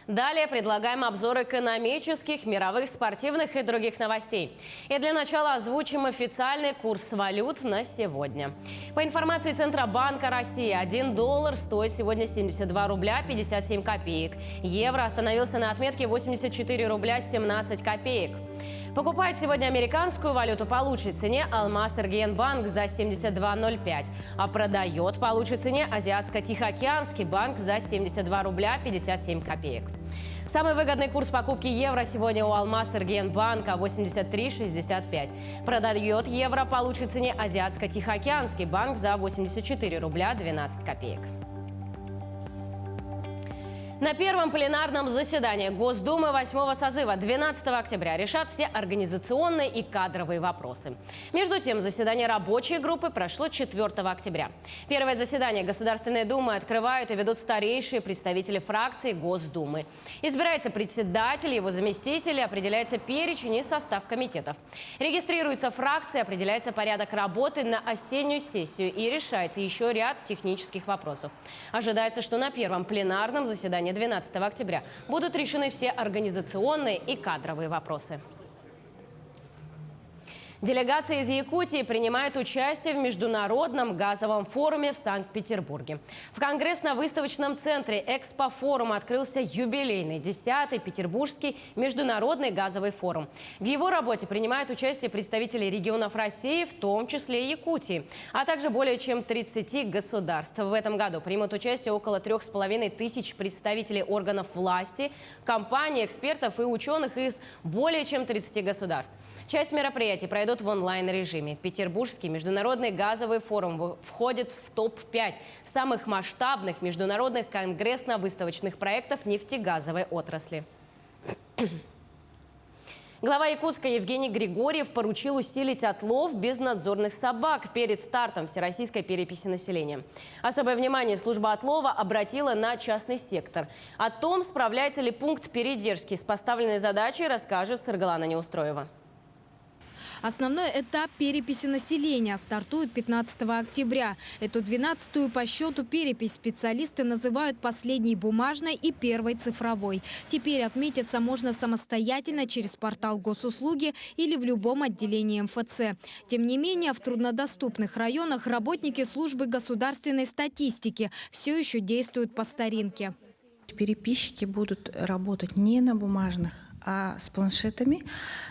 Далее предлагаем обзор экономических, мировых, спортивных и других новостей. И для начала озвучим официальный курс валют на сегодня. По информации Центробанка России, 1 доллар стоит сегодня 72 рубля 57 копеек. Евро остановился на отметке 84 рубля 17 копеек. Покупает сегодня американскую валюту по лучшей цене Алмаз Эргиенбанк за 72,05, а продает по лучшей цене Азиатско-Тихоокеанский банк за 72 рубля 57 копеек. Самый выгодный курс покупки евро сегодня у Алмаз Эргиенбанка 83,65. Продает евро по лучшей цене Азиатско-Тихоокеанский банк за 84 рубля 12 копеек. На первом пленарном заседании Госдумы 8-го созыва 12 октября решат все организационные и кадровые вопросы. Между тем, заседание рабочей группы прошло 4 октября. Первое заседание Государственной Думы открывают и ведут старейшие представители фракций Госдумы. Избирается председатель, его заместители, определяется перечень и состав комитетов. Регистрируются фракции, определяется порядок работы на осеннюю сессию и решается еще ряд технических вопросов. Ожидается, что на первом пленарном заседании 12 октября будут решены все организационные и кадровые вопросы. Делегация из Якутии принимает участие в Международном газовом форуме в Санкт-Петербурге. В Конгрессно-выставочном центре Экспофорума открылся юбилейный 10-й Петербургский международный газовый форум. В его работе принимают участие представители регионов России, в том числе и Якутии, а также более чем 30 государств. В этом году примут участие около 3500 представителей органов власти, компаний, экспертов и ученых из более чем 30 государств. Часть мероприятий пройдут в онлайн-режиме. Петербургский международный газовый форум входит в топ-5 самых масштабных международных конгрессно-выставочных проектов нефтегазовой отрасли. Глава Якутска Евгений Григорьев поручил усилить отлов безнадзорных собак перед стартом всероссийской переписи населения. Особое внимание служба отлова обратила на частный сектор. О том, справляется ли пункт передержки с поставленной задачей, расскажет Саргалана Неустроева. Основной этап переписи населения стартует 15 октября. Эту 12-ю по счету перепись специалисты называют последней бумажной и первой цифровой. Теперь отметиться можно самостоятельно через портал госуслуги или в любом отделении МФЦ. Тем не менее, в труднодоступных районах работники службы государственной статистики все еще действуют по старинке. Переписчики будут работать не на бумажных, а с планшетами.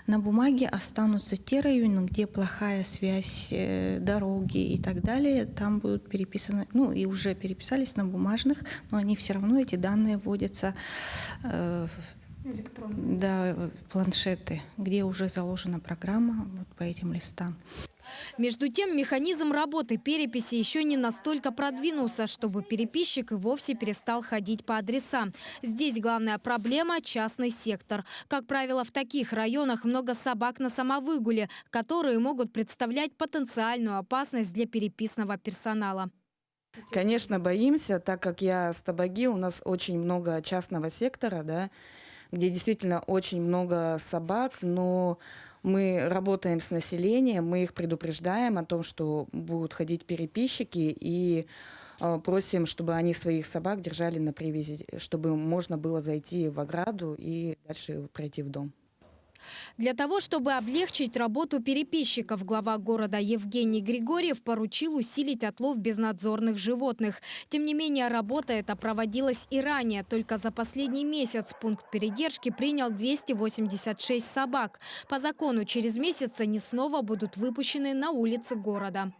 На бумаге останутся те районы, где плохая связь, дороги и так далее. Там будут переписаны, и уже переписались на бумажных, но они все равно, эти данные вводятся в планшеты, где уже заложена программа вот по этим листам. Между тем, механизм работы переписи еще не настолько продвинулся, чтобы переписчик и вовсе перестал ходить по адресам. Здесь главная проблема – частный сектор. Как правило, в таких районах много собак на самовыгуле, которые могут представлять потенциальную опасность для переписного персонала. Конечно, боимся, так как я с Табаги, у нас очень много частного сектора, да, где действительно очень много собак, но мы работаем с населением, мы их предупреждаем о том, что будут ходить переписчики, и просим, чтобы они своих собак держали на привязи, чтобы можно было зайти в ограду и дальше пройти в дом. Для того, чтобы облегчить работу переписчиков, глава города Евгений Григорьев поручил усилить отлов безнадзорных животных. Тем не менее, работа эта проводилась и ранее. Только за последний месяц пункт передержки принял 286 собак. По закону, через месяц они снова будут выпущены на улицы города.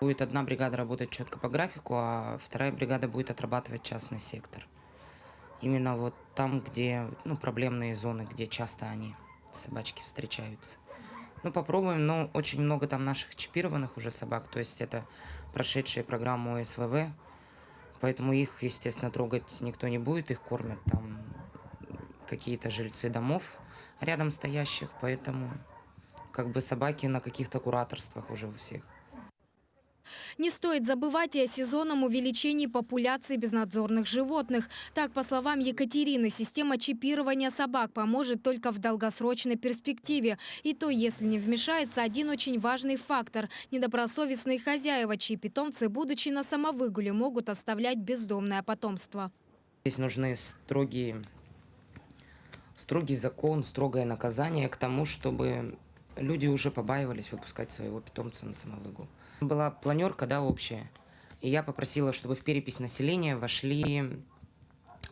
Будет одна бригада работать четко по графику, а вторая бригада будет отрабатывать частный сектор. Именно вот там, где проблемные зоны, где часто они, собачки, встречаются. Попробуем, но очень много там наших чипированных уже собак, то есть это прошедшие программу СВВ, поэтому их, естественно, трогать никто не будет, их кормят там какие-то жильцы домов рядом стоящих, поэтому собаки на каких-то кураторствах уже у всех. Не стоит забывать и о сезонном увеличении популяции безнадзорных животных. Так, по словам Екатерины, система чипирования собак поможет только в долгосрочной перспективе. И то, если не вмешается один очень важный фактор – недобросовестные хозяева, чьи питомцы, будучи на самовыгуле, могут оставлять бездомное потомство. Здесь нужны строгие строгий закон, строгое наказание к тому, чтобы люди уже побаивались выпускать своего питомца на самовыгул. Была планерка, да, общая, и я попросила, чтобы в перепись населения вошли,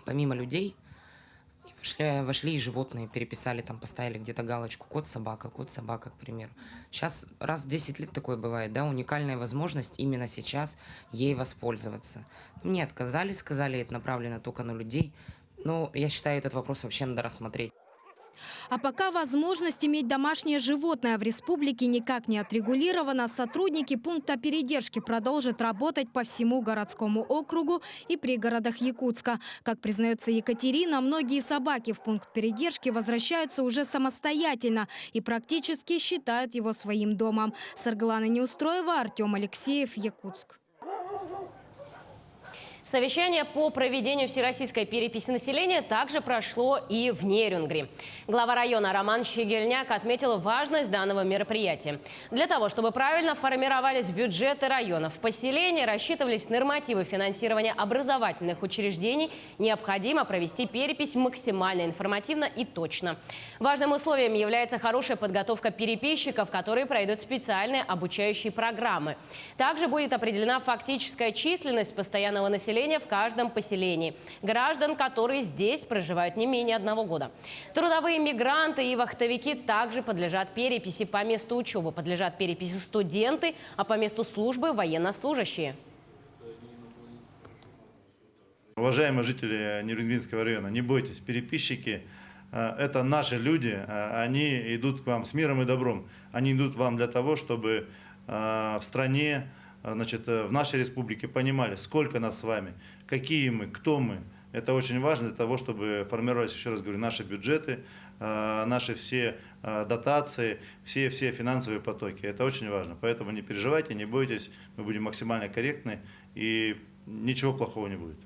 помимо людей, вошли и животные, переписали, там поставили где-то галочку кот, собака, к примеру. Сейчас раз в 10 лет такое бывает, да, уникальная возможность именно сейчас ей воспользоваться. Мне отказали, сказали, это направлено только на людей. Но я считаю, этот вопрос вообще надо рассмотреть. А пока возможность иметь домашнее животное в республике никак не отрегулирована, сотрудники пункта передержки продолжат работать по всему городскому округу и пригородах Якутска. Как признается Екатерина, многие собаки в пункт передержки возвращаются уже самостоятельно и практически считают его своим домом. Саргалана Неустроева, Артем Алексеев, Якутск. Совещание по проведению всероссийской переписи населения также прошло и в Нерюнгри. Глава района Роман Щегельняк отметил важность данного мероприятия. Для того, чтобы правильно формировались бюджеты районов, в поселении рассчитывались нормативы финансирования образовательных учреждений, необходимо провести перепись максимально информативно и точно. Важным условием является хорошая подготовка переписчиков, которые пройдут специальные обучающие программы. Также будет определена фактическая численность постоянного населения в каждом поселении. Граждан, которые здесь проживают не менее 1 года. Трудовые мигранты и вахтовики также подлежат переписи. По месту учебы подлежат переписи студенты, а по месту службы – военнослужащие. Уважаемые жители Нерюнгринского района, не бойтесь, переписчики – это наши люди, они идут к вам с миром и добром. Они идут к вам для того, чтобы в стране, значит, в нашей республике понимали, сколько нас с вами, какие мы, кто мы. Это очень важно для того, чтобы формировались, еще раз говорю, наши бюджеты, наши все дотации, все финансовые потоки. Это очень важно. Поэтому не переживайте, не бойтесь, мы будем максимально корректны и ничего плохого не будет.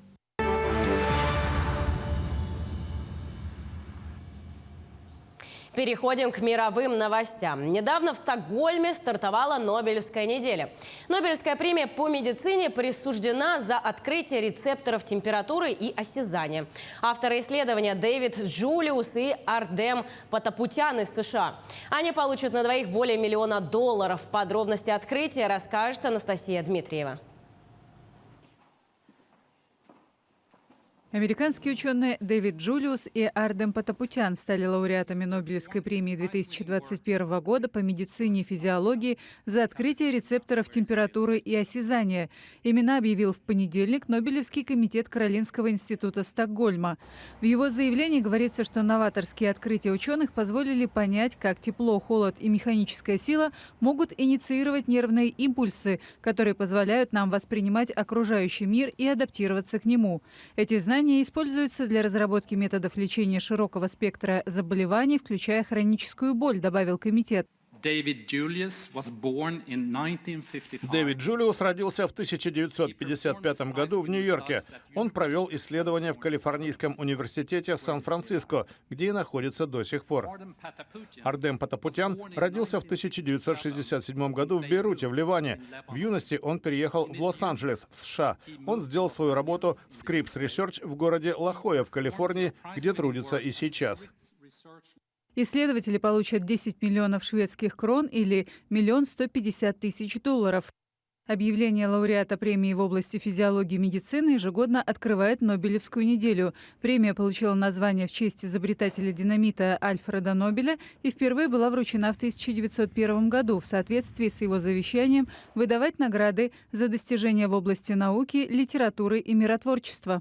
Переходим к мировым новостям. Недавно в Стокгольме стартовала Нобелевская неделя. Нобелевская премия по медицине присуждена за открытие рецепторов температуры и осязания. Авторы исследования Дэвид Джулиус и Ардем Патапутян из США. Они получат на двоих более $1 миллиона. Подробности открытия расскажет Анастасия Дмитриева. Американские ученые Дэвид Джулиус и Ардем Патапутян стали лауреатами Нобелевской премии 2021 года по медицине и физиологии за открытие рецепторов температуры и осязания. Имена объявил в понедельник Нобелевский комитет Каролинского института Стокгольма. В его заявлении говорится, что новаторские открытия ученых позволили понять, как тепло, холод и механическая сила могут инициировать нервные импульсы, которые позволяют нам воспринимать окружающий мир и адаптироваться к нему. Эти знания используются для разработки методов лечения широкого спектра заболеваний, включая хроническую боль, добавил комитет. Дэвид Джулиус родился в 1955 году в Нью-Йорке. Он провел исследования в Калифорнийском университете в Сан-Франциско, где и находится до сих пор. Ардем Патапутян родился в 1967 году в Бейруте, в Ливане. В юности он переехал в Лос-Анджелес, в США. Он сделал свою работу в Scripps Research в городе Ла-Хойя в Калифорнии, где трудится и сейчас. Исследователи получат 10 миллионов шведских крон или $1 150 000. Объявление лауреата премии в области физиологии и медицины ежегодно открывает Нобелевскую неделю. Премия получила название в честь изобретателя динамита Альфреда Нобеля и впервые была вручена в 1901 году в соответствии с его завещанием выдавать награды за достижения в области науки, литературы и миротворчества.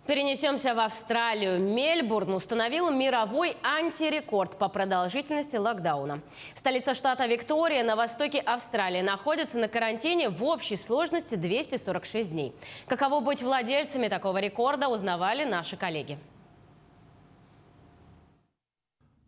Перенесемся в Австралию. Мельбурн установил мировой антирекорд по продолжительности локдауна. Столица штата Виктория на востоке Австралии находится на карантине в общей сложности 246 дней. Каково быть владельцами такого рекорда, узнавали наши коллеги.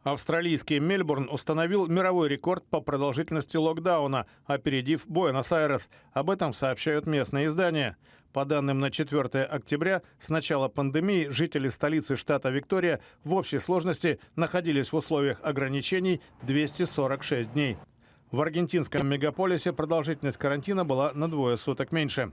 Австралийский Мельбурн установил мировой рекорд по продолжительности локдауна, опередив Буэнос-Айрес. Об этом сообщают местные издания. По данным на 4 октября, с начала пандемии жители столицы штата Виктория в общей сложности находились в условиях ограничений 246 дней. В аргентинском мегаполисе продолжительность карантина была на 2 суток меньше.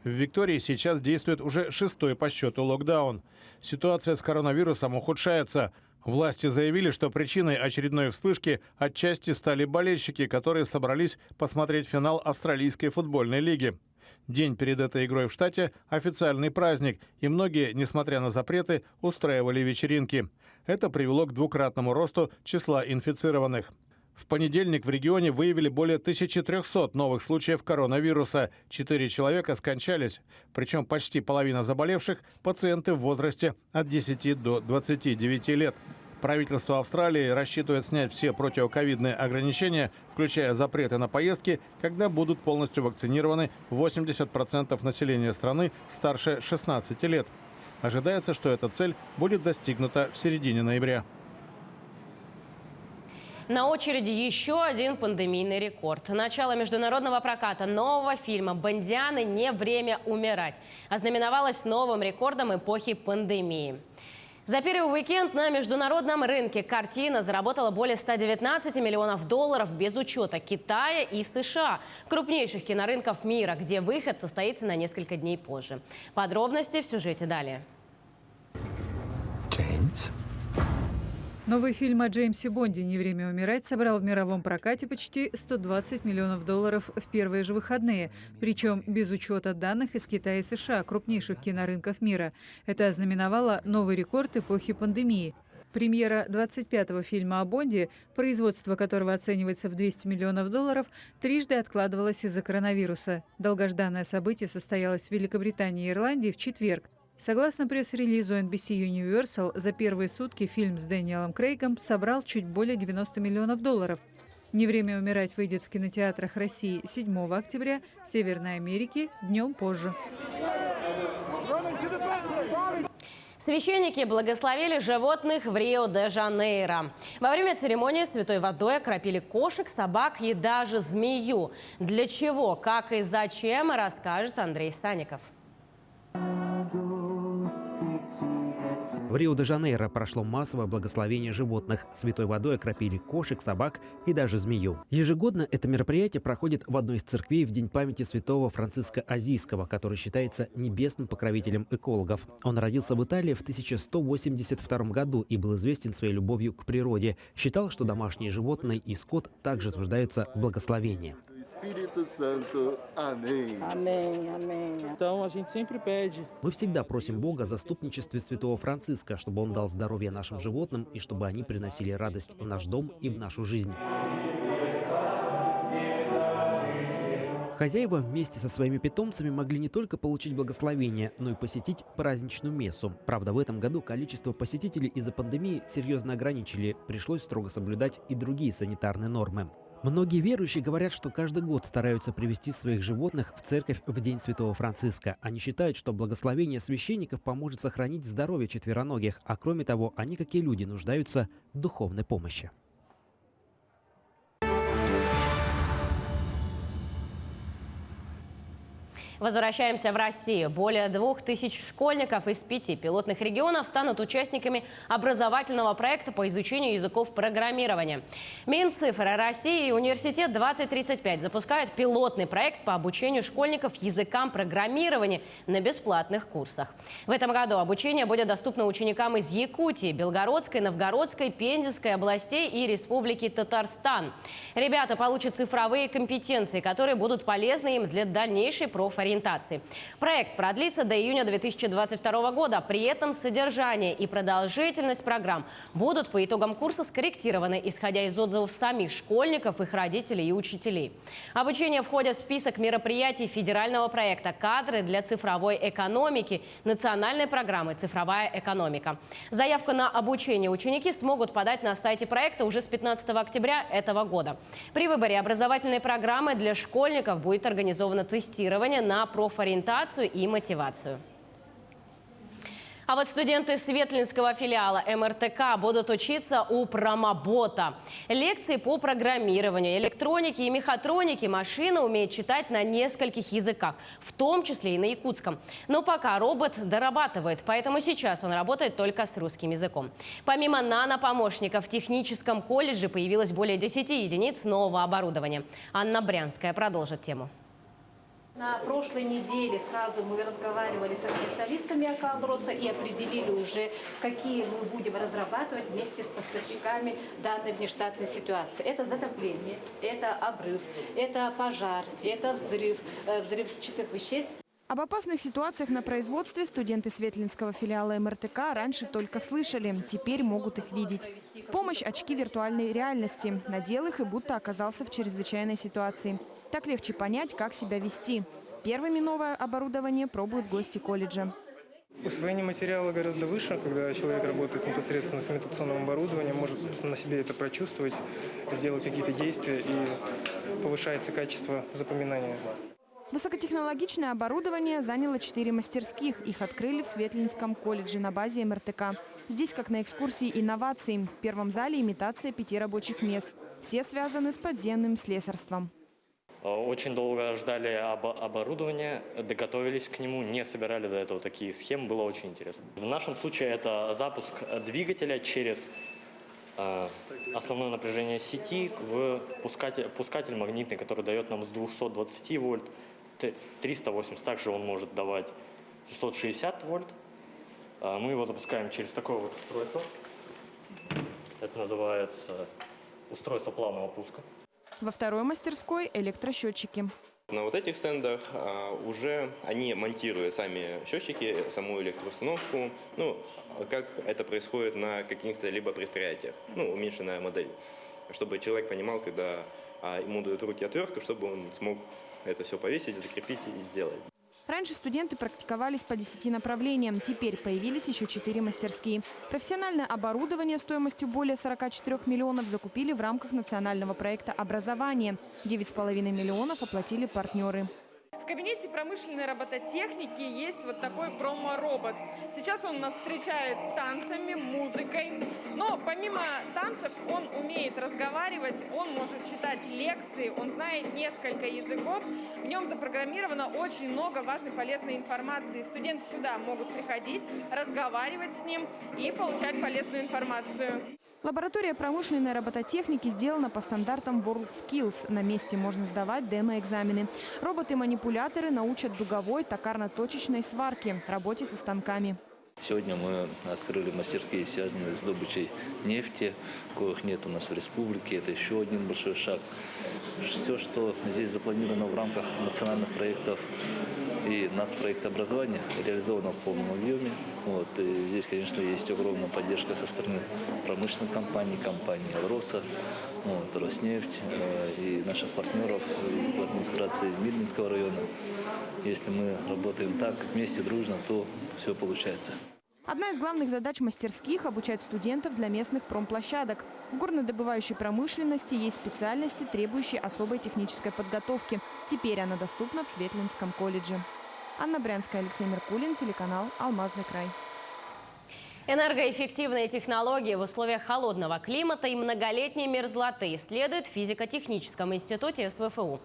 В Виктории сейчас действует уже 6-й по счету локдаун. Ситуация с коронавирусом ухудшается. Власти заявили, что причиной очередной вспышки отчасти стали болельщики, которые собрались посмотреть финал Австралийской футбольной лиги. День перед этой игрой в штате – официальный праздник, и многие, несмотря на запреты, устраивали вечеринки. Это привело к двукратному росту числа инфицированных. В понедельник в регионе выявили более 1300 новых случаев коронавируса. 4 человека скончались. Причем почти половина заболевших – пациенты в возрасте от 10 до 29 лет. Правительство Австралии рассчитывает снять все противоковидные ограничения, включая запреты на поездки, когда будут полностью вакцинированы 80% населения страны старше 16 лет. Ожидается, что эта цель будет достигнута в середине ноября. На очереди еще один пандемийный рекорд. Начало международного проката нового фильма «Бондианы. Не время умирать» ознаменовалось новым рекордом эпохи пандемии. За первый уикенд на международном рынке картина заработала более 119 миллионов долларов без учета Китая и США, крупнейших кинорынков мира, где выход состоится на несколько дней позже. Подробности в сюжете далее. Новый фильм о Джеймсе Бонде «Не время умирать» собрал в мировом прокате почти 120 миллионов долларов в первые же выходные. Причем без учета данных из Китая и США, крупнейших кинорынков мира. Это ознаменовало новый рекорд эпохи пандемии. Премьера 25-го фильма о Бонде, производство которого оценивается в 200 миллионов долларов, трижды откладывалось из-за коронавируса. Долгожданное событие состоялось в Великобритании и Ирландии в четверг. Согласно пресс-релизу NBC Universal, за первые сутки фильм с Дэниелом Крейгом собрал чуть более 90 миллионов долларов. «Не время умирать» выйдет в кинотеатрах России 7 октября, Северной Америки днем позже. Священники благословили животных в Рио-де-Жанейро. Во время церемонии святой водой окропили кошек, собак и даже змею. Для чего, как и зачем, расскажет Андрей Санников. В Рио-де-Жанейро прошло массовое благословение животных. Святой водой окропили кошек, собак и даже змею. Ежегодно это мероприятие проходит в одной из церквей в день памяти святого Франциска Азийского, который считается небесным покровителем экологов. Он родился в Италии в 1182 году и был известен своей любовью к природе. Считал, что домашние животные и скот также нуждаются в благословении. Мы всегда просим Бога о заступничестве святого Франциска, чтобы он дал здоровье нашим животным и чтобы они приносили радость в наш дом и в нашу жизнь. Хозяева вместе со своими питомцами могли не только получить благословение, но и посетить праздничную мессу. Правда, в этом году количество посетителей из-за пандемии серьезно ограничили. Пришлось строго соблюдать и другие санитарные нормы. Многие верующие говорят, что каждый год стараются привести своих животных в церковь в День Святого Франциска. Они считают, что благословение священников поможет сохранить здоровье четвероногих, а кроме того, они, как и люди, нуждаются в духовной помощи. Возвращаемся в Россию. Более 2000 школьников из 5 пилотных регионов станут участниками образовательного проекта по изучению языков программирования. Минцифры России и Университет 2035 запускают пилотный проект по обучению школьников языкам программирования на бесплатных курсах. В этом году обучение будет доступно ученикам из Якутии, Белгородской, Новгородской, Пензенской областей и Республики Татарстан. Ребята получат цифровые компетенции, которые будут полезны им для дальнейшей профориентации. Проект продлится до июня 2022 года. При этом содержание и продолжительность программ будут по итогам курса скорректированы, исходя из отзывов самих школьников, их родителей и учителей. Обучение входит в список мероприятий федерального проекта «Кадры для цифровой экономики» национальной программы «Цифровая экономика». Заявку на обучение ученики смогут подать на сайте проекта уже с 15 октября этого года. При выборе образовательной программы для школьников будет организовано тестирование на профориентацию и мотивацию. А вот студенты Светлинского филиала МРТК будут учиться у промобота. Лекции по программированию, электронике и мехатронике машина умеет читать на нескольких языках, в том числе и на якутском. Но пока робот дорабатывает, поэтому сейчас он работает только с русским языком. Помимо нанопомощников в техническом колледже появилось более 10 единиц нового оборудования. Анна Брянская продолжит тему. На прошлой неделе сразу мы разговаривали со специалистами Акалдроса и определили уже, какие мы будем разрабатывать вместе с поставщиками данной внештатной ситуации. Это затопление, это обрыв, это пожар, это взрыв взрывчатых веществ. Об опасных ситуациях на производстве студенты Светлинского филиала МРТК раньше только слышали, теперь могут их видеть. В помощь очки виртуальной реальности. Надел их и будто оказался в чрезвычайной ситуации. Так легче понять, как себя вести. Первыми новое оборудование пробуют гости колледжа. Усвоение материала гораздо выше, когда человек работает непосредственно с имитационным оборудованием, может на себе это прочувствовать, сделать какие-то действия, и повышается качество запоминания. Высокотехнологичное оборудование заняло 4 мастерских. Их открыли в Светлинском колледже на базе МРТК. Здесь, как на экскурсии инноваций, в первом зале имитация 5 рабочих мест. Все связаны с подземным слесарством. Очень долго ждали оборудования, доготовились к нему, не собирали до этого такие схемы, было очень интересно. В нашем случае это запуск двигателя через основное напряжение сети в пускатель магнитный, который дает нам с 220 вольт 380. Также он может давать 660 вольт. Мы его запускаем через такое вот устройство. Это называется устройство плавного пуска. Во второй мастерской – электросчетчики. На вот этих стендах уже они монтируют сами счетчики, саму электроустановку, как это происходит на каких-то либо предприятиях, уменьшенная модель, чтобы человек понимал, когда ему дают руки отвертку, чтобы он смог это все повесить, закрепить и сделать. Раньше студенты практиковались по 10 направлениям. Теперь появились еще 4 мастерские. Профессиональное оборудование стоимостью более 44 миллионов закупили в рамках национального проекта «Образование». 9,5 миллионов оплатили партнеры. В кабинете промышленной робототехники есть вот такой промо-робот. Сейчас он нас встречает танцами, музыкой. Но помимо танцев он умеет разговаривать, он может читать лекции, он знает несколько языков. В нем запрограммировано очень много важной полезной информации. Студенты сюда могут приходить, разговаривать с ним и получать полезную информацию. Лаборатория промышленной робототехники сделана по стандартам WorldSkills. На месте можно сдавать демо-экзамены. Роботы-манипуляторы научат дуговой, токарно-точечной сварке, работе со станками. Сегодня мы открыли мастерские, связанные с добычей нефти, коих нет у нас в республике. Это еще один большой шаг. Все, что здесь запланировано в рамках национальных проектов и нацпроекта образования, реализовано в полном объеме. И здесь, конечно, есть огромная поддержка со стороны промышленных компаний, компании «Алроса», «Роснефть» и наших партнеров в администрации Мирнинского района. Если мы работаем так, вместе, дружно, то все получается. Одна из главных задач мастерских – обучать студентов для местных промплощадок. В горнодобывающей промышленности есть специальности, требующие особой технической подготовки. Теперь она доступна в Светлинском колледже. Анна Брянская, Алексей Меркулин, телеканал «Алмазный край». Энергоэффективные технологии в условиях холодного климата и многолетней мерзлоты исследуют в физико-техническом институте СВФУ.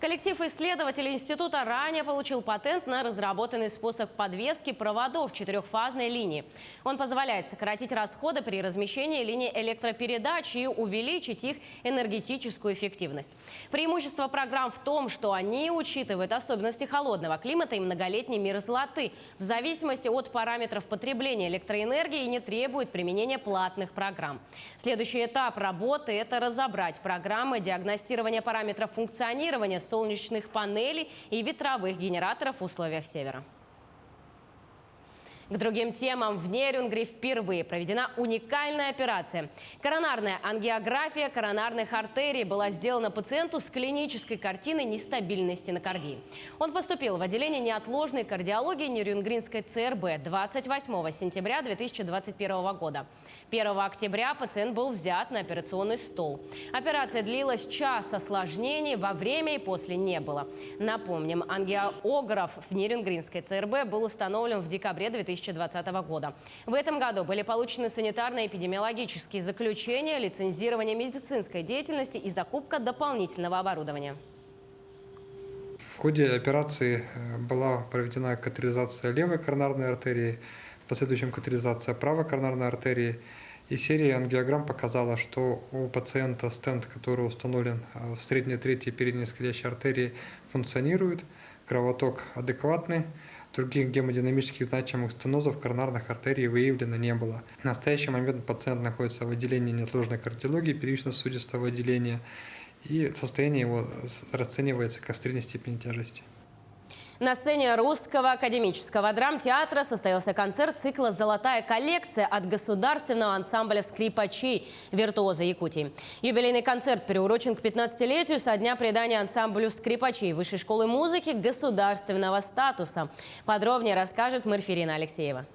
Коллектив исследователей института ранее получил патент на разработанный способ подвески проводов четырехфазной линии. Он позволяет сократить расходы при размещении линий электропередач и увеличить их энергетическую эффективность. Преимущество программ в том, что они учитывают особенности холодного климата и многолетней мерзлоты в зависимости от параметров потребления электроэнергии и не требует применения платных программ. Следующий этап работы – это разобрать программы диагностирования параметров функционирования солнечных панелей и ветровых генераторов в условиях севера. К другим темам. В Нерюнгри впервые проведена уникальная операция. Коронарная ангиография коронарных артерий была сделана пациенту с клинической картиной нестабильной стенокардии. Он поступил в отделение неотложной кардиологии Нерюнгринской ЦРБ 28 сентября 2021 года. 1 октября пациент был взят на операционный стол. Операция длилась час, осложнений во время и после не было. Напомним, ангиограф в Нерюнгринской ЦРБ был установлен в декабре 2020 года. В этом году были получены санитарно-эпидемиологические заключения, лицензирование медицинской деятельности и закупка дополнительного оборудования. В ходе операции была проведена катетеризация левой коронарной артерии, в последующем катетеризация правой коронарной артерии. И серия ангиограмм показала, что у пациента стенд, который установлен в средней, третьей и передней исходящей артерии, функционирует. кровоток адекватный. Других гемодинамических значимых стенозов коронарных артерий выявлено не было. В настоящий момент пациент находится в отделении неотложной кардиологии первично-сосудистого отделения, и состояние его расценивается как средней степени тяжести. На сцене Русского академического драмтеатра состоялся концерт цикла «Золотая коллекция» от государственного ансамбля скрипачей «Виртуозы Якутии». Юбилейный концерт приурочен к 15-летию со дня придания ансамблю скрипачей Высшей школы музыки государственного статуса. Подробнее расскажет Марфирина Алексеева.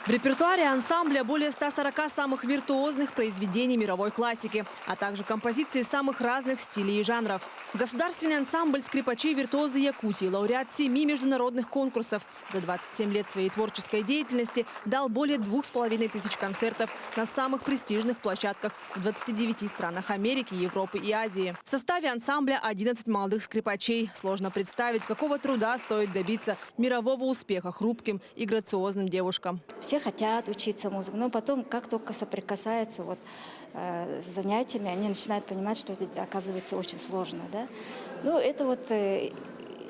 В репертуаре ансамбля более 140 самых виртуозных произведений мировой классики, а также композиции самых разных стилей и жанров. Государственный ансамбль скрипачей «Виртуозы Якутии» лауреат 7 международных конкурсов. За 27 лет своей творческой деятельности дал более 2500 концертов на самых престижных площадках в 29 странах Америки, Европы и Азии. В составе ансамбля 11 молодых скрипачей. Сложно представить, какого труда стоит добиться мирового успеха хрупким и грациозным девушкам. Все хотят учиться музыке, но потом, как только соприкасаются с занятиями, они начинают понимать, что это оказывается очень сложно. Да? Ну, это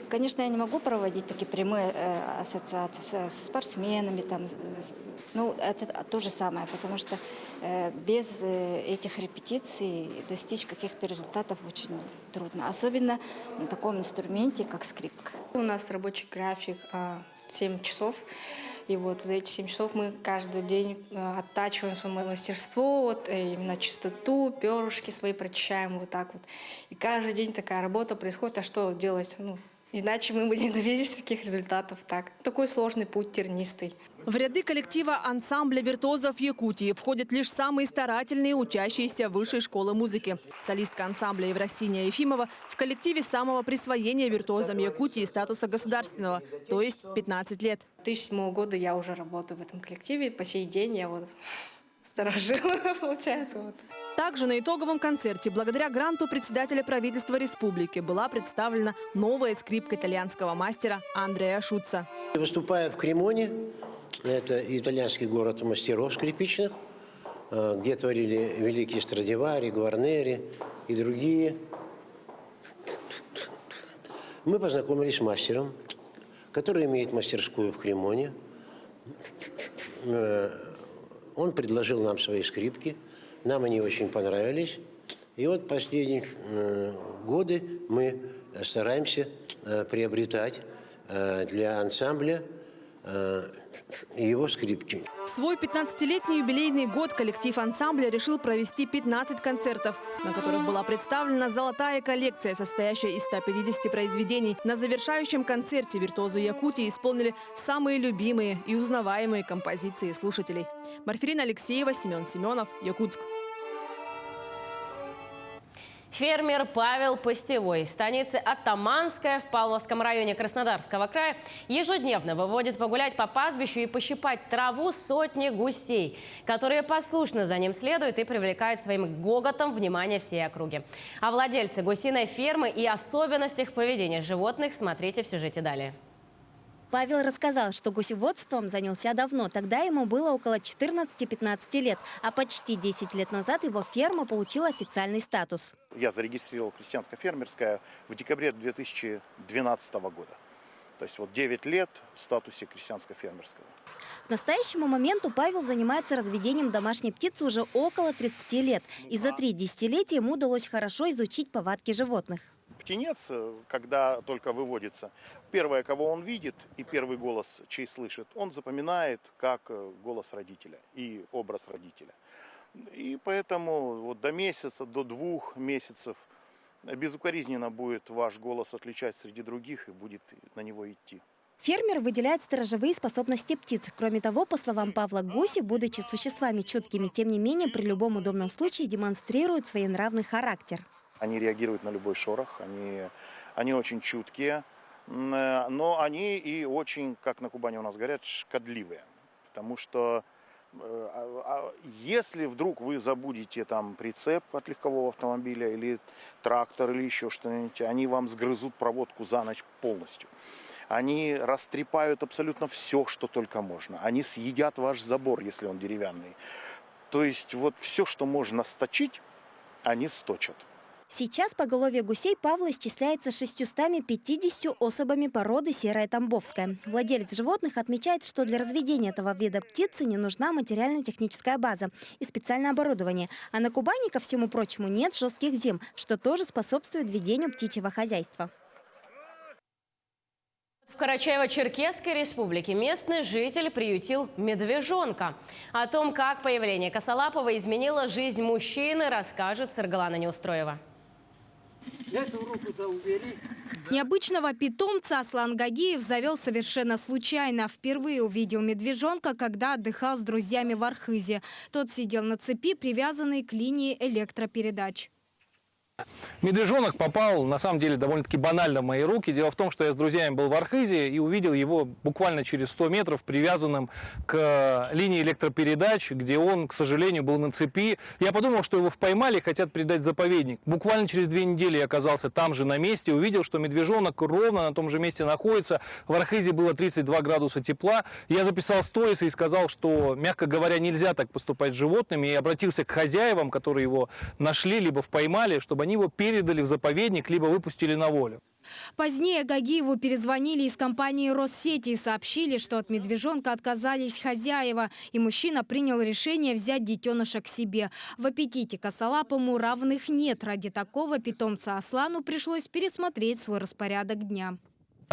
конечно, я не могу проводить такие прямые ассоциации со спортсменами, это то же самое, потому что без этих репетиций достичь каких-то результатов очень трудно, особенно на таком инструменте, как скрипка. У нас рабочий график 7 часов. И за эти 7 часов мы каждый день оттачиваем свое мастерство, именно чистоту, перышки свои прочищаем И каждый день такая работа происходит. А что делать? Иначе мы бы не добились таких результатов. Такой сложный путь, тернистый. В ряды коллектива ансамбля «Виртуозов Якутии» входят лишь самые старательные учащиеся Высшей школы музыки. Солистка ансамбля Евросиния Ефимова в коллективе с самого присвоения виртуозам Якутии статуса государственного, то есть 15 лет. С 2007 года я уже работаю в этом коллективе. По сей день я сторожила, получается. Также на итоговом концерте благодаря гранту председателя правительства республики была представлена новая скрипка итальянского мастера Андреа Шуца. Выступая в Кремоне, это итальянский город мастеров скрипичных, где творили великие Страдивари, Гварнери и другие, мы познакомились с мастером, который имеет мастерскую в Кремоне. Он предложил нам свои скрипки, нам они очень понравились. И последние годы мы стараемся приобретать для ансамбля его скрипки. В свой 15-летний юбилейный год коллектив ансамбля решил провести 15 концертов, на которых была представлена золотая коллекция, состоящая из 150 произведений. На завершающем концерте «Виртуозы Якутии» исполнили самые любимые и узнаваемые композиции слушателей. Марфирина Алексеева, Семен Семенов, Якутск. Фермер Павел Пастевой из станицы Атаманская в Павловском районе Краснодарского края ежедневно выводит погулять по пастбищу и пощипать траву сотни гусей, которые послушно за ним следуют и привлекают своим гоготом внимание всей округи. О владельце гусиной фермы и особенностях поведения животных смотрите в сюжете далее. Павел рассказал, что гусеводством занялся давно. Тогда ему было около 14-15 лет, а почти 10 лет назад его ферма получила официальный статус. Я зарегистрировал крестьянско-фермерское в декабре 2012 года. То есть 9 лет в статусе крестьянско-фермерского. К настоящему моменту Павел занимается разведением домашней птицы уже около 30 лет. И за 3 десятилетия ему удалось хорошо изучить повадки животных. Птенец, когда только выводится, первое, кого он видит, и первый голос, чей слышит, он запоминает как голос родителя и образ родителя. И поэтому до месяца, до 2 месяцев безукоризненно будет ваш голос отличать среди других и будет на него идти. Фермер выделяет сторожевые способности птиц. Кроме того, по словам Павла, гуси, будучи существами чуткими, тем не менее, при любом удобном случае демонстрируют своенравный характер. Они реагируют на любой шорох, они очень чуткие, но они и очень, как на Кубани у нас говорят, шкодливые. Потому что если вдруг вы забудете прицеп от легкового автомобиля или трактор или еще что-нибудь, они вам сгрызут проводку за ночь полностью. Они растрепают абсолютно все, что только можно. Они съедят ваш забор, если он деревянный. То есть все, что можно сточить, они сточат. Сейчас поголовье гусей Павла исчисляется 650 особами породы серая тамбовская. Владелец животных отмечает, что для разведения этого вида птицы не нужна материально-техническая база и специальное оборудование. А на Кубани, ко всему прочему, нет жестких зим, что тоже способствует ведению птичьего хозяйства. В Карачаево-Черкесской республике местный житель приютил медвежонка. О том, как появление косолапого изменило жизнь мужчины, расскажет Саргалана Неустроева. Необычного питомца Аслан Гагиев завел совершенно случайно. Впервые увидел медвежонка, когда отдыхал с друзьями в Архызе. Тот сидел на цепи, привязанной к линии электропередач. Медвежонок попал, на самом деле, довольно-таки банально в мои руки. Дело в том, что я с друзьями был в Архызе и увидел его буквально через 100 метров привязанным к линии электропередач, где он, к сожалению, был на цепи. Я подумал, что его поймали и хотят передать в заповедник. Буквально через 2 недели я оказался там же на месте, увидел, что медвежонок ровно на том же месте находится. В Архызе было 32 градуса тепла. Я записал сторис и сказал, что, мягко говоря, нельзя так поступать с животными. И обратился к хозяевам, которые его нашли, либо поймали, чтобы они его передали в заповедник, либо выпустили на волю. Позднее Гагиеву перезвонили из компании Россети и сообщили, что от медвежонка отказались хозяева, и мужчина принял решение взять детеныша к себе. В аппетите косолапому равных нет. Ради такого питомца Аслану пришлось пересмотреть свой распорядок дня.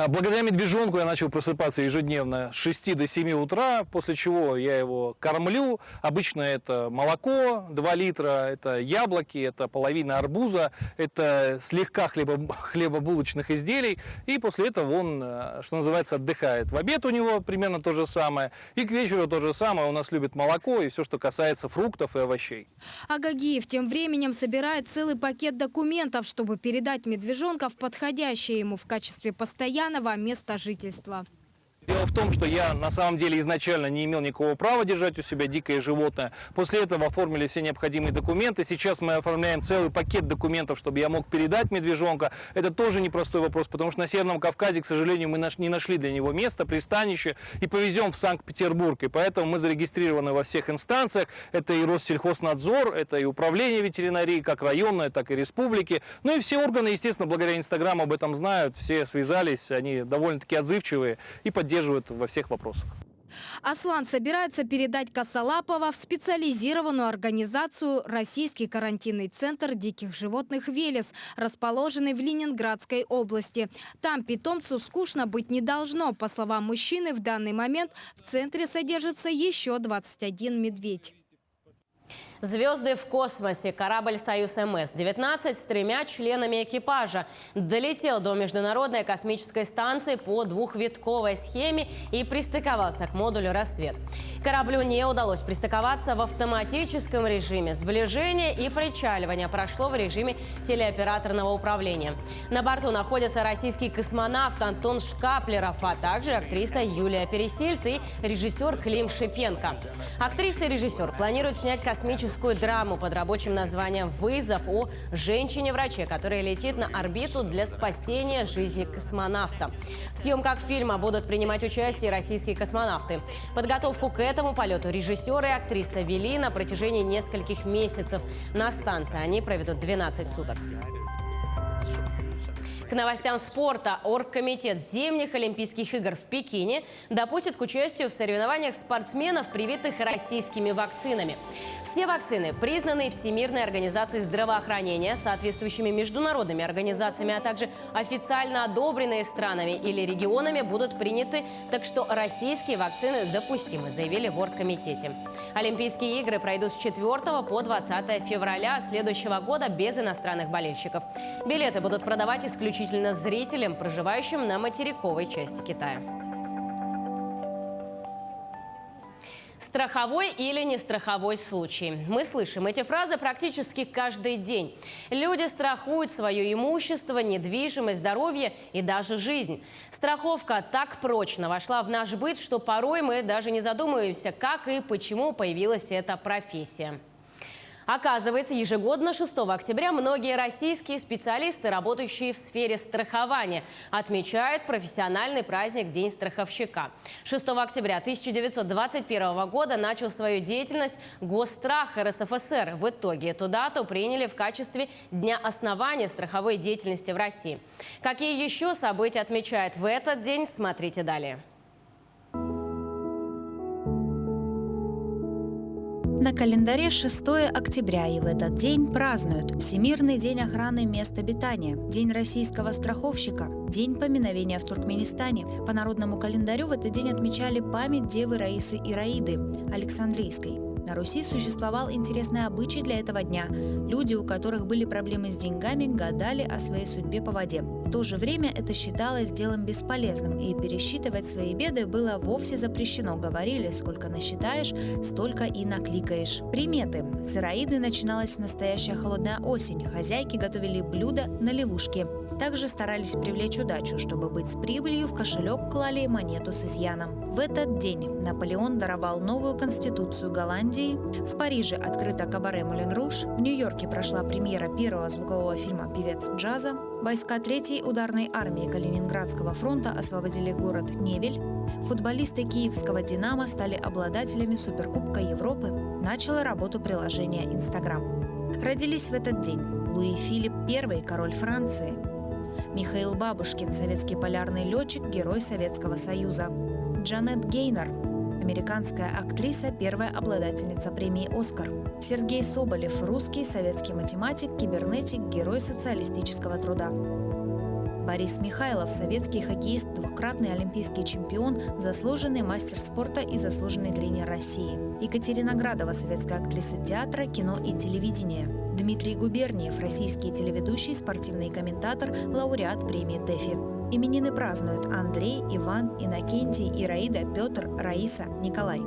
Благодаря медвежонку я начал просыпаться ежедневно с 6 до 7 утра, после чего я его кормлю. Обычно это молоко 2 литра, это яблоки, это половина арбуза, это слегка хлебобулочных изделий. И после этого он, что называется, отдыхает. В обед у него примерно то же самое. И к вечеру то же самое. У нас любит молоко и все, что касается фруктов и овощей. А Гагиев тем временем собирает целый пакет документов, чтобы передать медвежонка в подходящее ему в качестве постоянного места жительства. Дело в том, что я на самом деле изначально не имел никакого права держать у себя дикое животное. После этого оформили все необходимые документы. Сейчас мы оформляем целый пакет документов, чтобы я мог передать медвежонка. Это тоже непростой вопрос, потому что на Северном Кавказе, к сожалению, мы не нашли для него места, пристанище и повезем в Санкт-Петербург. И поэтому мы зарегистрированы во всех инстанциях. Это и Россельхознадзор, это и управление ветеринарии, как районное, так и республики. Ну и все органы, естественно, благодаря Инстаграму об этом знают. Все связались, они довольно-таки отзывчивые и поддерживают во всех вопросах. Аслан собирается передать косолапого в специализированную организацию «Российский карантинный центр диких животных «Велес», расположенный в Ленинградской области. Там питомцу скучно быть не должно. По словам мужчины, в данный момент в центре содержится еще 21 медведь. Звезды в космосе. Корабль «Союз-МС-19» с 3 членами экипажа долетел до Международной космической станции по двухвитковой схеме и пристыковался к модулю «Рассвет». Кораблю не удалось пристыковаться в автоматическом режиме. Сближение и причаливание прошло в режиме телеоператорного управления. На борту находятся российский космонавт Антон Шкаплеров, а также актриса Юлия Пересильд и режиссер Клим Шипенко. Актриса и режиссер планируют снять космическую драму под рабочим названием «Вызов» о женщине-враче, которая летит на орбиту для спасения жизни космонавта. В съемках фильма будут принимать участие российские космонавты. Подготовку к этому полету режиссер и актриса вели на протяжении нескольких месяцев. На станции они проведут 12 суток. К новостям спорта. Оргкомитет зимних Олимпийских игр в Пекине допустит к участию в соревнованиях спортсменов, привитых российскими вакцинами. Все вакцины, признанные Всемирной организацией здравоохранения, соответствующими международными организациями, а также официально одобренные странами или регионами, будут приняты, так что российские вакцины допустимы, заявили в Оргкомитете. Олимпийские игры пройдут с 4 по 20 февраля следующего года без иностранных болельщиков. Билеты будут продавать исключительно зрителям, проживающим на материковой части Китая. Страховой или не страховой случай. Мы слышим эти фразы практически каждый день. Люди страхуют свое имущество, недвижимость, здоровье и даже жизнь. Страховка так прочно вошла в наш быт, что порой мы даже не задумываемся, как и почему появилась эта профессия. Оказывается, ежегодно 6 октября многие российские специалисты, работающие в сфере страхования, отмечают профессиональный праздник День страховщика. 6 октября 1921 года начал свою деятельность Госстрах РСФСР. В итоге эту дату приняли в качестве дня основания страховой деятельности в России. Какие еще события отмечают в этот день, смотрите далее. На календаре 6 октября, и в этот день празднуют Всемирный день охраны мест обитания, День российского страховщика, День поминовения в Туркменистане. По народному календарю в этот день отмечали память девы Раисы Ираиды Александрийской. На Руси существовал интересный обычай для этого дня. Люди, у которых были проблемы с деньгами, гадали о своей судьбе по воде. В то же время это считалось делом бесполезным, и пересчитывать свои беды было вовсе запрещено. Говорили, сколько насчитаешь, столько и накликаешь. Приметы. С Ираиды начиналась настоящая холодная осень. Хозяйки готовили блюда на левушке. Также старались привлечь удачу. Чтобы быть с прибылью, в кошелек клали монету с изъяном. В этот день Наполеон даровал новую конституцию Голландии. В Париже открыто кабаре «Мулен Руж». В Нью-Йорке прошла премьера первого звукового фильма «Певец джаза». Войска 3-й ударной армии Калининградского фронта освободили город Невель. Футболисты киевского «Динамо» стали обладателями Суперкубка Европы. Начало работу приложение Instagram. Родились в этот день Луи Филипп I, король Франции. Михаил Бабушкин, советский полярный летчик, герой Советского Союза. Джанет Гейнор, американская актриса, первая обладательница премии «Оскар». Сергей Соболев, русский, советский математик, кибернетик, герой социалистического труда. Борис Михайлов, советский хоккеист, двукратный олимпийский чемпион, заслуженный мастер спорта и заслуженный тренер России. Екатерина Градова, советская актриса театра, кино и телевидения. Дмитрий Губерниев, российский телеведущий, спортивный комментатор, лауреат премии ТЭФИ. Именины празднуют Андрей, Иван, Иннокентий, Ираида, Петр, Раиса, Николай.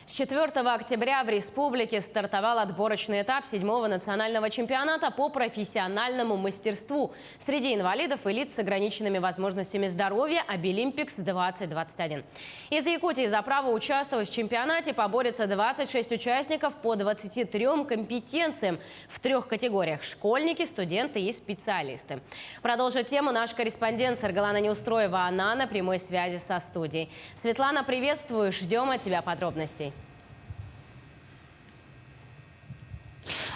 С 4 октября в республике стартовал отборочный этап 7-го национального чемпионата по профессиональному мастерству среди инвалидов и лиц с ограниченными возможностями здоровья «Обилимпикс-2021». Из Якутии за право участвовать в чемпионате поборются 26 участников по 23 компетенциям в 3 категориях – школьники, студенты и специалисты. Продолжит тему наш корреспондент Саргалана Неустроева. Она на прямой связи со студией. Светлана, приветствую. Ждем от тебя подробностей.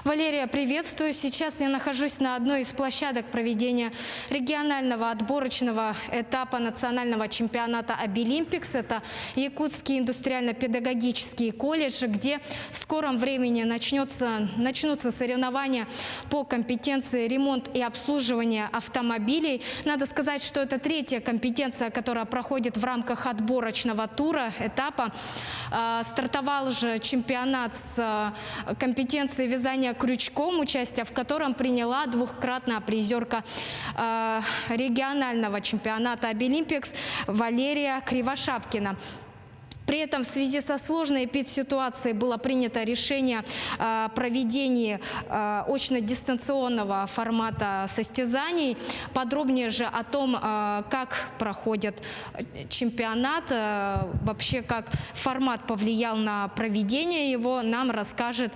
Валерия, приветствую. Сейчас я нахожусь на одной из площадок проведения регионального отборочного этапа национального чемпионата «Обилимпикс». Это Якутский индустриально-педагогический колледж, где в скором времени начнутся соревнования по компетенции ремонт и обслуживание автомобилей. Надо сказать, что это 3-я компетенция, которая проходит в рамках отборочного тура, этапа. Стартовал же чемпионат с компетенцией вязания крючком, участие в котором приняла двукратная призерка регионального чемпионата «Обилимпикс» Валерия Кривошапкина. При этом в связи со сложной эпидситуацией было принято решение о проведении очно-дистанционного формата состязаний. Подробнее же о том, как проходит чемпионат, вообще как формат повлиял на проведение его, нам расскажет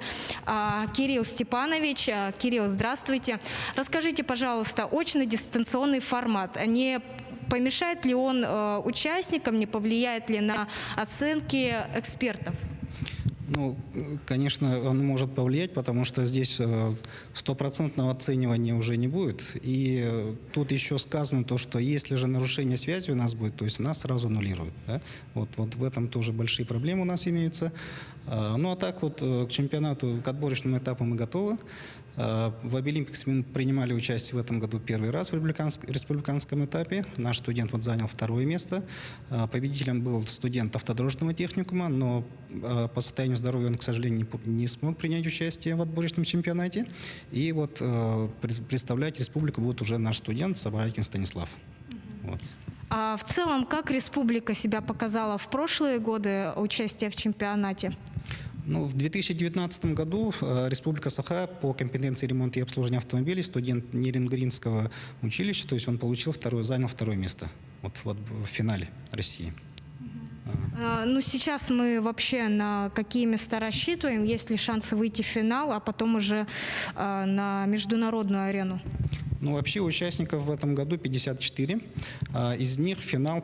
Кирилл Степанович. Кирилл, здравствуйте. Расскажите, пожалуйста, очно-дистанционный формат. Не помешает ли он участникам, не повлияет ли на оценки экспертов? Ну, конечно, он может повлиять, потому что здесь стопроцентного оценивания уже не будет. И тут еще сказано то, что если же нарушение связи у нас будет, то есть нас сразу аннулируют. Да? Вот в этом тоже большие проблемы у нас имеются. Ну а так вот к чемпионату, к отборочному этапу мы готовы. В «Обилимпикс» мы принимали участие в этом году первый раз в республиканском этапе. Наш студент вот занял 2-е место. Победителем был студент автодорожного техникума, но по состоянию здоровья он, к сожалению, не смог принять участие в отборочном чемпионате. И вот представлять республику будет уже наш студент Соборайкин Станислав. Вот. А в целом, как республика себя показала в прошлые годы участия в чемпионате? Ну, в 2019 году Республика Саха по компетенции ремонта и обслуживания автомобилей студент Нерингринского училища, то есть он получил занял 2-е место вот в финале России. Ну, сейчас мы вообще на какие места рассчитываем? Есть ли шансы выйти в финал, а потом уже на международную арену? Ну, вообще участников в этом году 54. Из них в финал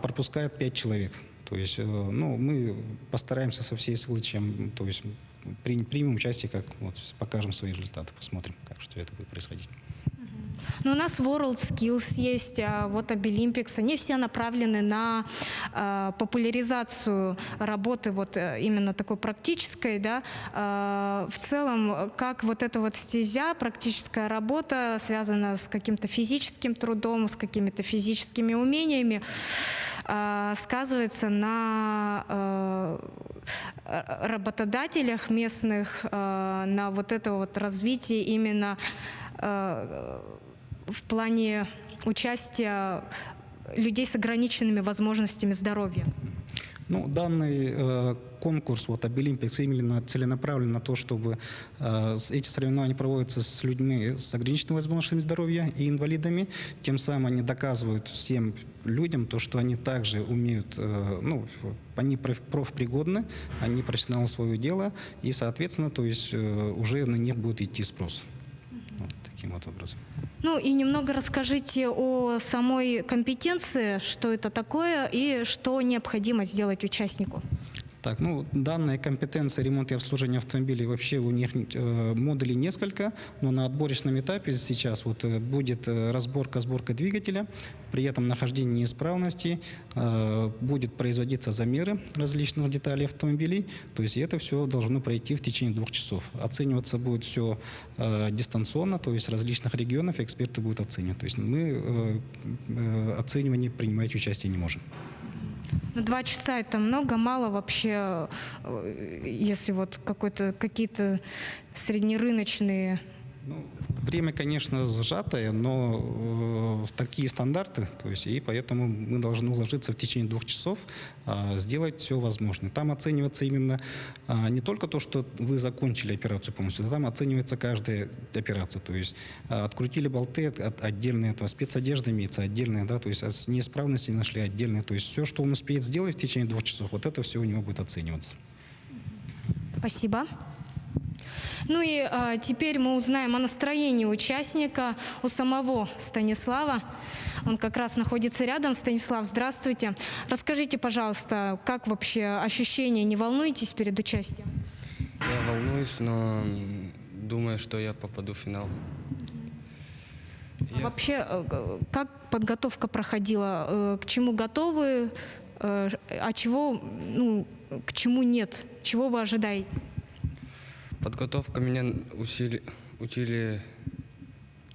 пропускает 5 человек. То есть, ну, мы постараемся со всей силы, то есть примем участие, как вот, покажем свои результаты, посмотрим, как что это будет происходить. Ну, у нас World Skills есть, вот Обилимпикс. Они все направлены на популяризацию работы вот именно такой практической, да. В целом, как вот эта вот стезя, практическая работа, связана с каким-то физическим трудом, с какими-то физическими умениями, сказывается на работодателях местных, на вот это вот развитие именно в плане участия людей с ограниченными возможностями здоровья. Ну, данный конкурс, вот Обилимпикс, именно целенаправлен на то, чтобы эти соревнования проводятся с людьми с ограниченными возможностями здоровья и инвалидами. Тем самым они доказывают всем людям то, что они также умеют, ну, они профпригодны, они профессионалы своего дела, и, соответственно, то есть уже на них будет идти спрос. Вот таким вот образом. Ну и немного расскажите о самой компетенции, что это такое и что необходимо сделать участнику. Так, ну, данная компетенция ремонта и обслуживания автомобилей, вообще у них модулей несколько, но на отборочном этапе сейчас вот будет сборка двигателя, при этом нахождение неисправностей, будет производиться замеры различных деталей автомобилей, то есть это все должно пройти в течение 2 часов. Оцениваться будет все дистанционно, то есть различных регионов эксперты будут оценивать. То есть мы оценивание принимать участие не можем. 2 часа это много, мало вообще, если вот какие-то среднерыночные. Ну, время, конечно, сжатое, но такие стандарты, то есть, и поэтому мы должны уложиться в течение 2 часов, сделать все возможное. Там оценивается именно не только то, что вы закончили операцию полностью, а там оценивается каждая операция. То есть открутили болты отдельные, спецодежда имеется отдельная, да, то есть неисправности нашли отдельные. То есть все, что он успеет сделать в течение 2 часов, вот это все у него будет оцениваться. Спасибо. Ну и теперь мы узнаем о настроении участника у самого Станислава. Он как раз находится рядом. Станислав, здравствуйте. Расскажите, пожалуйста, как вообще ощущения? Не волнуетесь перед участием? Я волнуюсь, но думаю, что я попаду в финал. Вообще, как подготовка проходила? К чему готовы? А чего, ну, к чему нет? Чего вы ожидаете? Подготовка меня учили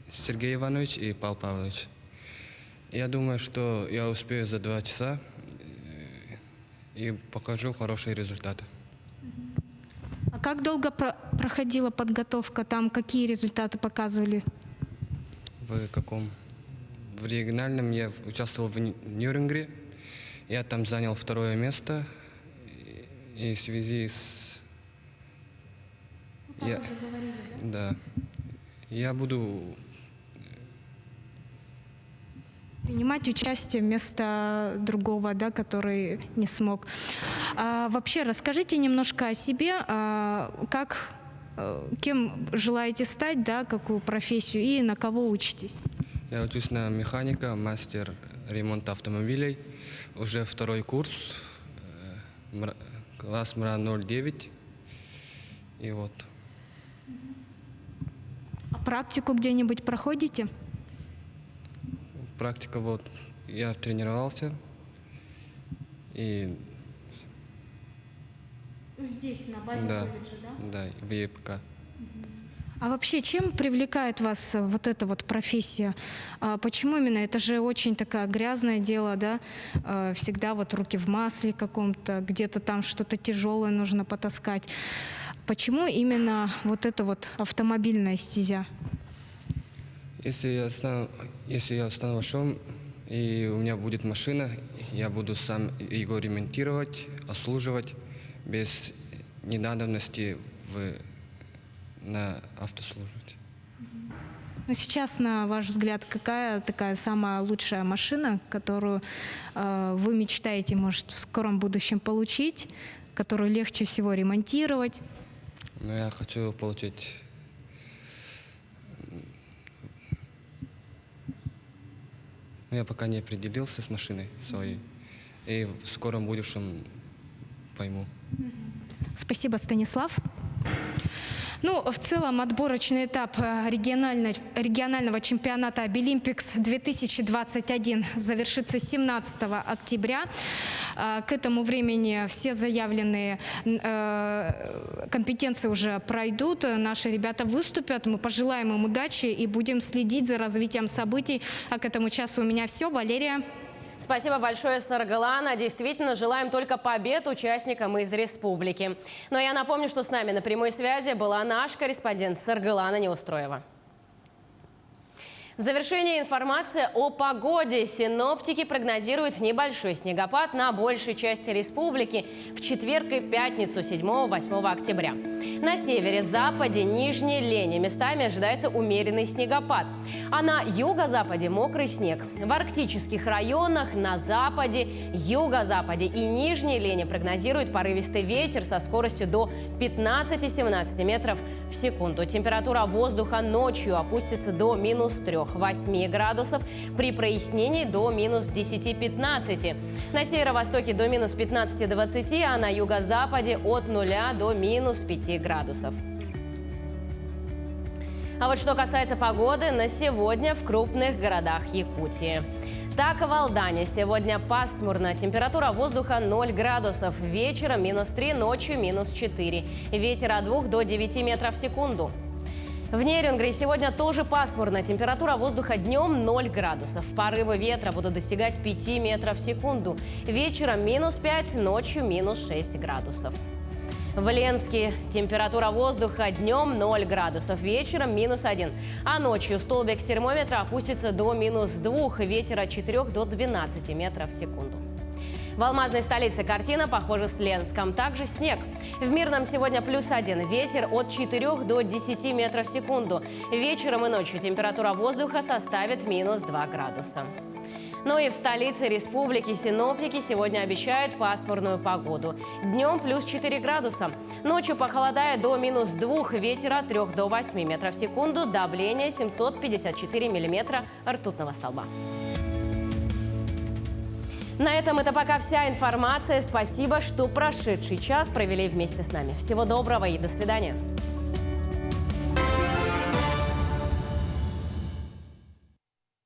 Сергей Иванович и Павел Павлович. Я думаю, что я успею за 2 часа и покажу хорошие результаты. А как долго проходила подготовка? Там какие результаты показывали? В каком? В региональном я участвовал в Нюрнберге. Я там занял 2-е место. И в связи с... Да. Я буду принимать участие вместо другого, да, который не смог. Вообще, расскажите немножко о себе, кем желаете стать, да, какую профессию и на кого учитесь? Я учусь на механика, мастер ремонта автомобилей. Уже 2-й курс, класс МРА-09. И вот. А практику где-нибудь проходите? Практика, вот, я тренировался. И... Здесь, на базе колледжа, да? Да, в ЕПК. А вообще, чем привлекает вас вот эта вот профессия? Почему именно? Это же очень такое грязное дело, да? Всегда вот руки в масле каком-то, где-то там что-то тяжелое нужно потаскать. Почему именно вот эта вот автомобильная стезя? Если я стану врачом, и у меня будет машина, я буду сам его ремонтировать, обслуживать без надобности на автослужбе. Ну, сейчас, на ваш взгляд, какая такая самая лучшая машина, которую вы мечтаете, может, в скором будущем получить, которую легче всего ремонтировать? Ну, я хочу получить... Ну, я пока не определился с машиной своей. И в скором будущем пойму. Спасибо, Станислав. Ну, в целом, отборочный этап регионального чемпионата «Обилимпикс 2021» завершится 17 октября. К этому времени все заявленные компетенции уже пройдут. Наши ребята выступят. Мы пожелаем им удачи и будем следить за развитием событий. А к этому часу у меня все. Валерия. Спасибо большое, Саргалана. Действительно, желаем только побед участникам из республики. Но я напомню, что с нами на прямой связи была наш корреспондент Саргалана Неустроева. В завершении информация о погоде. Синоптики прогнозируют небольшой снегопад на большей части республики в четверг и пятницу 7-8 октября. На севере, западе, Нижней Лени местами ожидается умеренный снегопад. А на юго-западе мокрый снег. В арктических районах на западе, юго-западе и Нижней Лени прогнозируют порывистый ветер со скоростью до 15-17 метров в секунду. Температура воздуха ночью опустится до -3-8 градусов, при прояснении до -10-15. На северо-востоке до -15-20, а на юго-западе от 0 до -5 градусов. А вот что касается погоды на сегодня в крупных городах Якутии. Так, в Алдане сегодня пасмурно. Температура воздуха 0 градусов. Вечером -3, ночью -4. Ветер от 2 до 9 метров в секунду. В Нерюнгри сегодня тоже пасмурно. Температура воздуха днем 0 градусов. Порывы ветра будут достигать 5 метров в секунду. Вечером -5, ночью -6 градусов. В Ленске температура воздуха днем 0 градусов, вечером -1. А ночью столбик термометра опустится до -2, ветер от 4 до 12 метров в секунду. В алмазной столице картина похожа с Ленском. Также снег. В Мирном сегодня +1. Ветер от 4 до 10 метров в секунду. Вечером и ночью температура воздуха составит -2 градуса. Ну и в столице республики синоптики сегодня обещают пасмурную погоду. Днем +4 градуса. Ночью похолодает до -2, ветер от 3 до 8 метров в секунду, давление 754 миллиметра ртутного столба. На этом это пока вся информация. Спасибо, что прошедший час провели вместе с нами. Всего доброго и до свидания.